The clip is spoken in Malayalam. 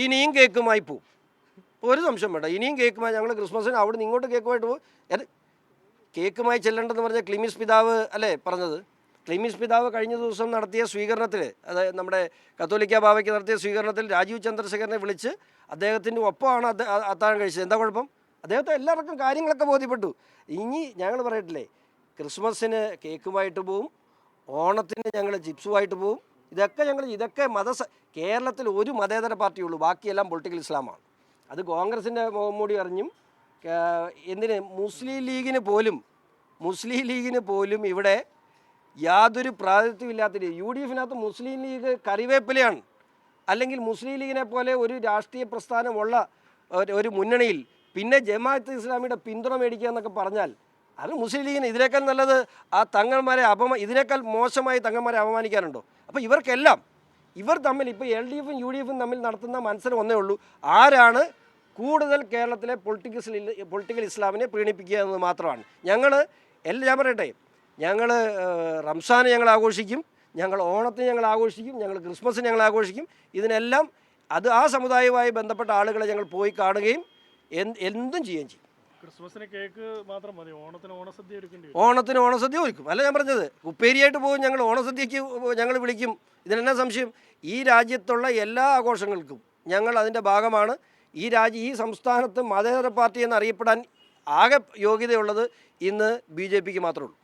ഇനിയും കേക്കുമായി പോവും. ഒരു സംശയം വേണ്ട, ഇനിയും കേക്കുമായി ഞങ്ങൾ ക്രിസ്മസിന് അവിടെ നിന്ന് ഇങ്ങോട്ട് കേക്കുമായിട്ട് പോകും. കേക്കുമായി ചെല്ലേണ്ടെന്ന് പറഞ്ഞ ക്ലിമിസ് പിതാവ് അല്ലേ പറഞ്ഞത്? ക്ലിമിസ് പിതാവ് കഴിഞ്ഞ ദിവസം നടത്തിയ സ്വീകരണത്തിൽ, അതായത് നമ്മുടെ കത്തോലിക്ക ബാവയ്ക്ക് നടത്തിയ സ്വീകരണത്തിൽ രാജീവ് ചന്ദ്രശേഖരനെ വിളിച്ച് അദ്ദേഹത്തിൻ്റെ ഒപ്പമാണ് അത്താഴം കഴിച്ചത്. എന്താ കുഴപ്പം? അദ്ദേഹത്തെ എല്ലാവർക്കും കാര്യങ്ങളൊക്കെ ബോധ്യപ്പെട്ടു. ഇനി ഞങ്ങൾ പറയട്ടില്ലേ, ക്രിസ്മസിന് കേക്കുമായിട്ട് പോവും, ഓണത്തിന് ഞങ്ങൾ ചിപ്സുമായിട്ട് പോവും. ഇതൊക്കെ കേരളത്തിൽ ഒരു മതേതര പാർട്ടിയുള്ളൂ, ബാക്കിയെല്ലാം പൊളിറ്റിക്കൽ ഇസ്ലാമാണ്. അത് കോൺഗ്രസിൻ്റെ മുഖംമൂടി അറിഞ്ഞും എന്തിന് മുസ്ലിം ലീഗിന് പോലും ഇവിടെ യാതൊരു പ്രാതിനിധ്യമില്ലാത്ത രീതി. UDFിനകത്ത് മുസ്ലിം ലീഗ് കറിവേപ്പിലയാണ്. അല്ലെങ്കിൽ മുസ്ലിം ലീഗിനെ പോലെ ഒരു രാഷ്ട്രീയ പ്രസ്ഥാനമുള്ള ഒരു മുന്നണിയിൽ പിന്നെ ജമാഅത്ത് ഇസ്ലാമിയുടെ പിന്തുണ മേടിക്കുക എന്നൊക്കെ പറഞ്ഞാൽ അത് മുസ്ലിം ലീഗിന് ഇതിനേക്കാൾ നല്ലത് ആ തങ്ങന്മാരെ ഇതിനേക്കാൾ മോശമായി തങ്ങന്മാരെ അപമാനിക്കാനുണ്ടോ? അപ്പോൾ ഇവർ തമ്മിൽ ഇപ്പോൾ LDFും UDFും തമ്മിൽ നടത്തുന്ന മത്സരം ഒന്നേ ഉള്ളൂ, ആരാണ് കൂടുതൽ കേരളത്തിലെ പൊളിറ്റിക്കൽ ഇസ്ലാമിനെ പ്രീണിപ്പിക്കുക എന്നത് മാത്രമാണ്. ഞാൻ പറയട്ടെ, ഞങ്ങൾ റംസാന് ഞങ്ങൾ ആഘോഷിക്കും, ഞങ്ങൾ ഓണത്തിന് ഞങ്ങൾ ആഘോഷിക്കും, ഞങ്ങൾ ക്രിസ്മസിന് ഞങ്ങൾ ആഘോഷിക്കും. ഇതിനെല്ലാം ആ സമുദായവുമായി ബന്ധപ്പെട്ട ആളുകളെ ഞങ്ങൾ പോയി കാണുകയും എന്തും ചെയ്യുകയും ചെയ്യും. ക്രിസ്മസിന് കേക്ക് മാത്രം മതി, ഓണത്തിന് ഓണസദ്യ ഒരുക്കും. അല്ല ഞാൻ പറഞ്ഞത്, ഉപ്പേരിയായിട്ട് പോകും, ഞങ്ങൾ ഓണസദ്യക്ക് ഞങ്ങൾ വിളിക്കും. ഇതിനെന്നാ സംശയം? ഈ രാജ്യത്തുള്ള എല്ലാ ആഘോഷങ്ങൾക്കും ഞങ്ങൾ അതിൻ്റെ ഭാഗമാണ്. ഈ സംസ്ഥാനത്ത് മതേതര പാർട്ടി എന്നറിയപ്പെടാൻ ആകെ യോഗ്യതയുള്ളത് ഇന്ന് BJPക്ക് മാത്രമേ ഉള്ളൂ.